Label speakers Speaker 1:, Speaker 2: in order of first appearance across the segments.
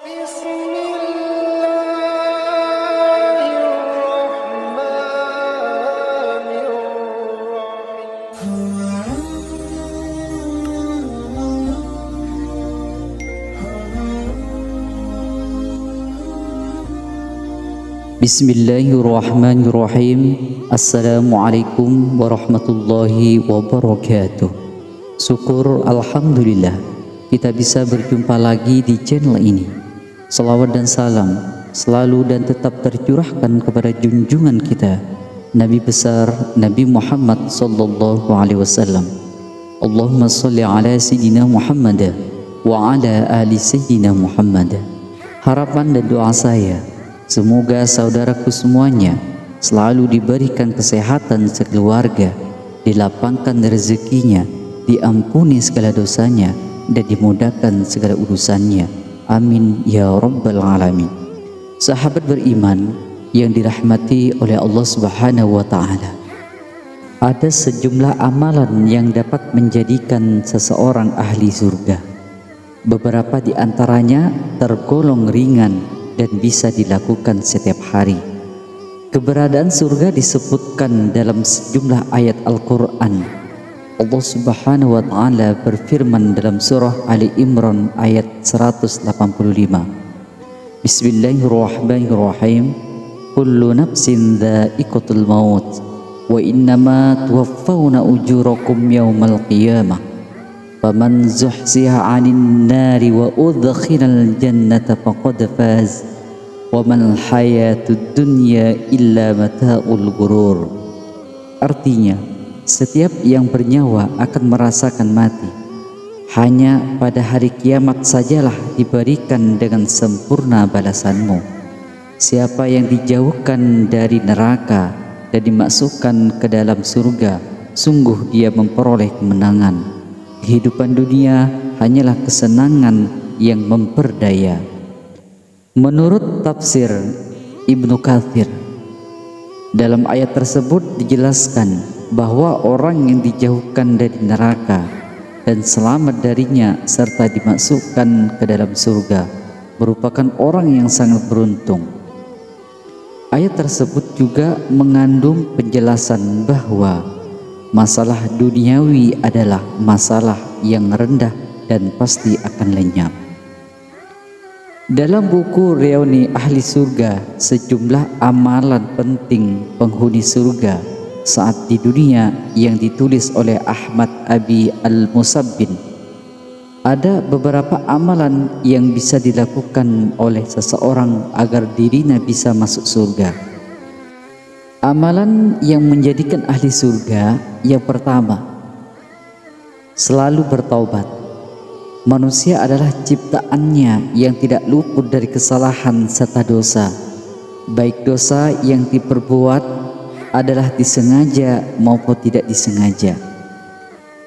Speaker 1: Bismillahirrahmanirrahim. Assalamualaikum warahmatullahi wabarakatuh. Syukur alhamdulillah kita bisa berjumpa lagi di channel ini. Salawat dan salam selalu dan tetap tercurahkan kepada junjungan kita Nabi besar Nabi Muhammad sallallahu alaihi wasallam. Allahumma sholli ala sayyidina Muhammad wa ala ali sayyidina Muhammad. Harapan dan doa saya, semoga saudaraku semuanya selalu diberikan kesehatan sekeluarga, dilapangkan rezekinya, diampuni segala dosanya, dan dimudahkan segala urusannya. Amin ya rabbal alamin. Sahabat beriman yang dirahmati oleh Allah Subhanahu wa ta'ala, ada sejumlah amalan yang dapat menjadikan seseorang ahli surga. Beberapa di antaranya tergolong ringan dan bisa dilakukan setiap hari. Keberadaan surga disebutkan dalam sejumlah ayat Al-Quran. Allah Subhanahu wa ta'ala berfirman dalam surah Ali Imran ayat 185. Bismillahirrahmanirrahim. Kullu nafsin dha'iqatul maut wa innama tuwaffawna ujurakum yawmal qiyamah faman zuhziha 'anil nari wa udkhilal jannata faqad faz wa mal hayatud dunya illa mata'ul ghurur. Artinya, setiap yang bernyawa akan merasakan mati. Hanya pada hari kiamat sajalah diberikan dengan sempurna balasanmu. Siapa yang dijauhkan dari neraka dan dimasukkan ke dalam surga, sungguh dia memperoleh kemenangan. Kehidupan dunia hanyalah kesenangan yang memperdaya. Menurut tafsir Ibnu Katsir, dalam ayat tersebut dijelaskan bahwa orang yang dijauhkan dari neraka dan selamat darinya serta dimasukkan ke dalam surga merupakan orang yang sangat beruntung. Ayat tersebut juga mengandung penjelasan bahwa masalah duniawi adalah masalah yang rendah dan pasti akan lenyap. Dalam buku Reuni Ahli Surga, sejumlah amalan penting penghuni surga saat di dunia yang ditulis oleh Ahmad Abi Al-Musabbin, ada beberapa amalan yang bisa dilakukan oleh seseorang agar dirinya bisa masuk surga. Amalan yang menjadikan ahli surga yang pertama, selalu bertaubat. Manusia adalah ciptaannya yang tidak luput dari kesalahan serta dosa, baik dosa yang diperbuat adalah disengaja maupun tidak disengaja.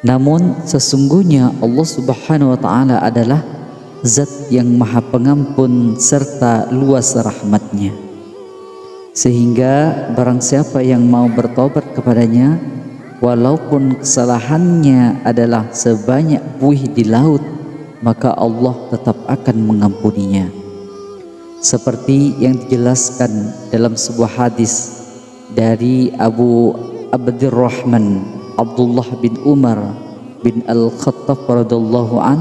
Speaker 1: Namun sesungguhnya Allah Subhanahu wa ta'ala adalah zat yang maha pengampun serta luas rahmatnya, sehingga barang siapa yang mau bertobat kepadanya, walaupun kesalahannya adalah sebanyak buih di laut, maka Allah tetap akan mengampuninya. Seperti yang dijelaskan dalam sebuah hadis dari Abu Abdurrahman Abdullah bin Umar bin Al-Khattab radhiyallahu an,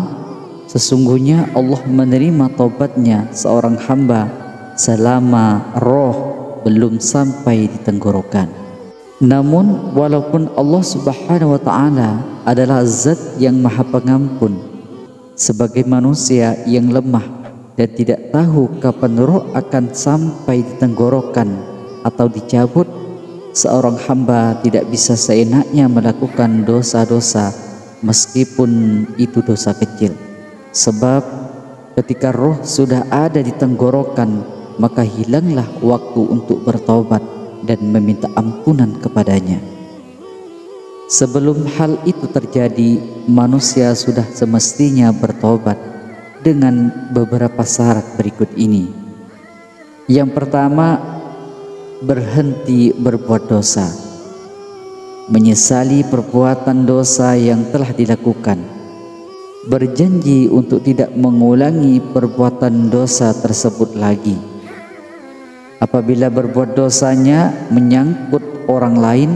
Speaker 1: sesungguhnya Allah menerima taubatnya seorang hamba selama roh belum sampai di tenggorokan. Namun walaupun Allah Subhanahu wa ta'ala adalah zat yang maha pengampun, sebagai manusia yang lemah dan tidak tahu kapan roh akan sampai di tenggorokan atau dicabut, seorang hamba tidak bisa seenaknya melakukan dosa-dosa meskipun itu dosa kecil. Sebab ketika roh sudah ada di tenggorokan, maka hilanglah waktu untuk bertaubat dan meminta ampunan kepadanya. Sebelum hal itu terjadi, manusia sudah semestinya bertobat dengan beberapa syarat berikut ini. Yang pertama, berhenti berbuat dosa, menyesali perbuatan dosa yang telah dilakukan. berjanji untuk tidak mengulangi perbuatan dosa tersebut lagi. Apabila berbuat dosanya menyangkut orang lain,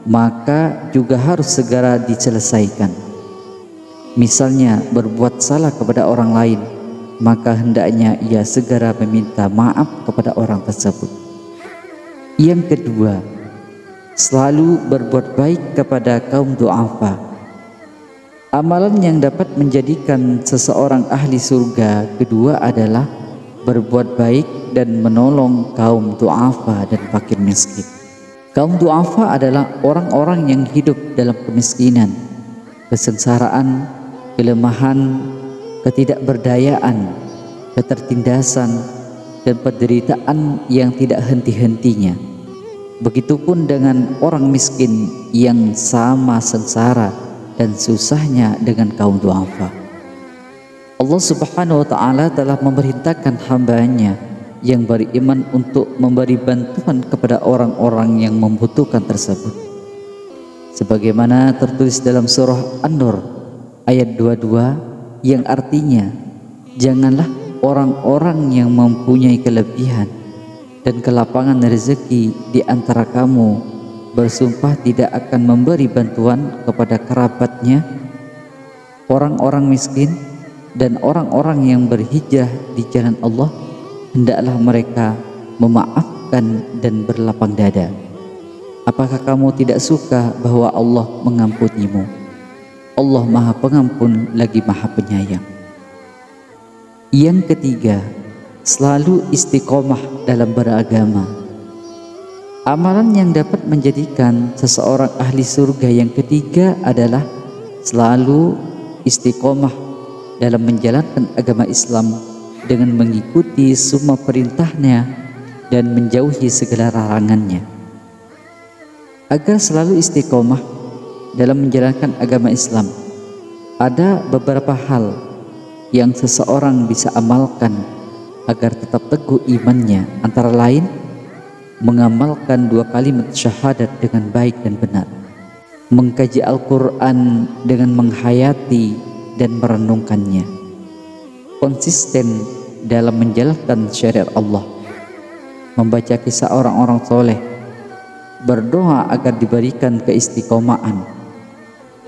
Speaker 1: maka juga harus segera diselesaikan. Misalnya berbuat salah kepada orang lain, maka hendaknya ia segera meminta maaf kepada orang tersebut. Yang kedua, selalu berbuat baik kepada kaum du'afa. Amalan yang dapat menjadikan seseorang ahli surga kedua adalah berbuat baik dan menolong kaum du'afa dan fakir miskin. Kaum du'afa adalah orang-orang yang hidup dalam kemiskinan, kesengsaraan, kelemahan, ketidakberdayaan, ketertindasan, dan penderitaan yang tidak henti-hentinya. Begitupun dengan orang miskin yang sama sengsara dan susahnya dengan kaum du'afa. Allah Subhanahu wa ta'ala telah memerintahkan hambanya yang beriman untuk memberi bantuan kepada orang-orang yang membutuhkan tersebut, sebagaimana tertulis dalam surah An-Nur ayat 22 yang artinya, janganlah orang-orang yang mempunyai kelebihan dan kelapangan rezeki di antara kamu bersumpah tidak akan memberi bantuan kepada kerabatnya, orang-orang miskin, dan orang-orang yang berhijrah di jalan Allah. Hendaklah mereka memaafkan dan berlapang dada. Apakah kamu tidak suka bahwa Allah mengampunimu? Allah Maha Pengampun lagi Maha Penyayang. Yang ketiga, selalu istiqomah dalam beragama. Amalan yang dapat menjadikan seseorang ahli surga yang ketiga adalah selalu istiqomah dalam menjalankan agama Islam dengan mengikuti semua perintahnya dan menjauhi segala larangannya. Agar selalu istiqomah dalam menjalankan agama Islam, ada beberapa hal yang seseorang bisa amalkan agar tetap teguh imannya, antara lain mengamalkan 2 kalimat syahadat dengan baik dan benar, mengkaji Al-Quran dengan menghayati dan merenungkannya, konsisten dalam menjalankan syariat Allah, membaca kisah orang-orang soleh, berdoa agar diberikan keistiqomahan.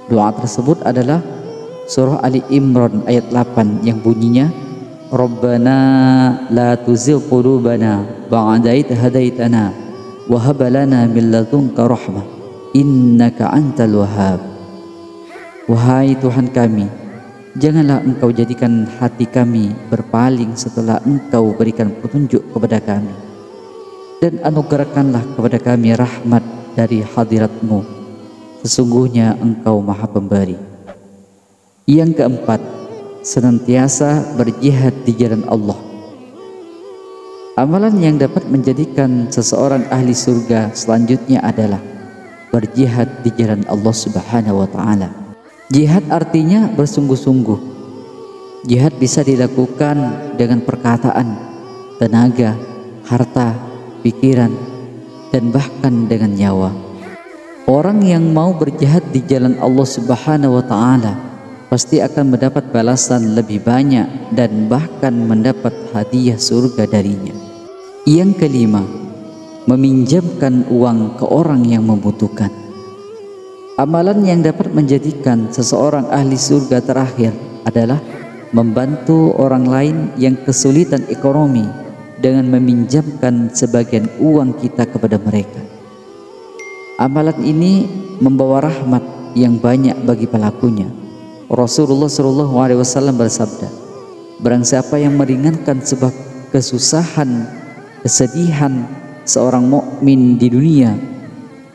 Speaker 1: Doa tersebut adalah surah Ali Imran ayat 8 yang bunyinya, Rabbana la tuzigh qulubana ba'da idh hadaitana wa hab lana min ladunka rahmah innaka antal wahhab. Wahai Tuhan kami, janganlah Engkau jadikan hati kami berpaling setelah Engkau berikan petunjuk kepada kami, dan anugerahkanlah kepada kami rahmat dari hadirat-Mu. Sesungguhnya Engkau Maha Pemberi. Yang keempat, senantiasa berjihad di jalan Allah. Amalan yang dapat menjadikan seseorang ahli surga selanjutnya adalah berjihad di jalan Allah Subhanahu wa ta'ala. Jihad artinya bersungguh-sungguh. Jihad bisa dilakukan dengan perkataan, tenaga, harta, pikiran, dan bahkan dengan nyawa. Orang yang mau berjihad di jalan Allah Subhanahu wa ta'ala pasti akan mendapat balasan lebih banyak dan bahkan mendapat hadiah surga darinya. Yang kelima, meminjamkan uang ke orang yang membutuhkan. Amalan yang dapat menjadikan seseorang ahli surga terakhir adalah membantu orang lain yang kesulitan ekonomi dengan meminjamkan sebagian uang kita kepada mereka. Amalan ini membawa rahmat yang banyak bagi pelakunya. Rasulullah SAW bersabda, barang siapa yang meringankan sebab kesusahan, kesedihan seorang mukmin di dunia,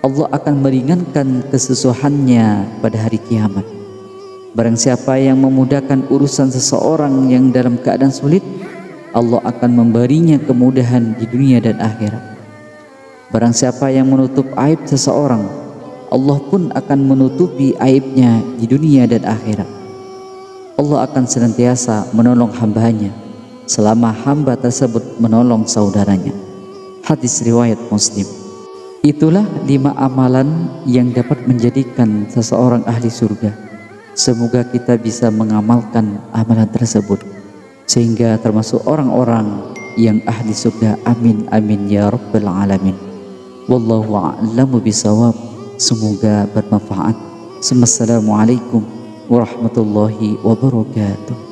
Speaker 1: Allah akan meringankan kesusahannya pada hari kiamat. Barang siapa yang memudahkan urusan seseorang yang dalam keadaan sulit, Allah akan memberinya kemudahan di dunia dan akhirat. Barang siapa yang menutup aib seseorang, Allah pun akan menutupi aibnya di dunia dan akhirat. Allah akan senantiasa menolong hambanya selama hamba tersebut menolong saudaranya. Hadis riwayat Muslim. Itulah 5 amalan yang dapat menjadikan seseorang ahli surga. Semoga kita bisa mengamalkan amalan tersebut sehingga termasuk orang-orang yang ahli surga. Amin amin ya rabbal alamin. Wallahu a'lamu bisawab. Semoga bermanfaat. Assalamualaikum warahmatullahi wabarakatuh.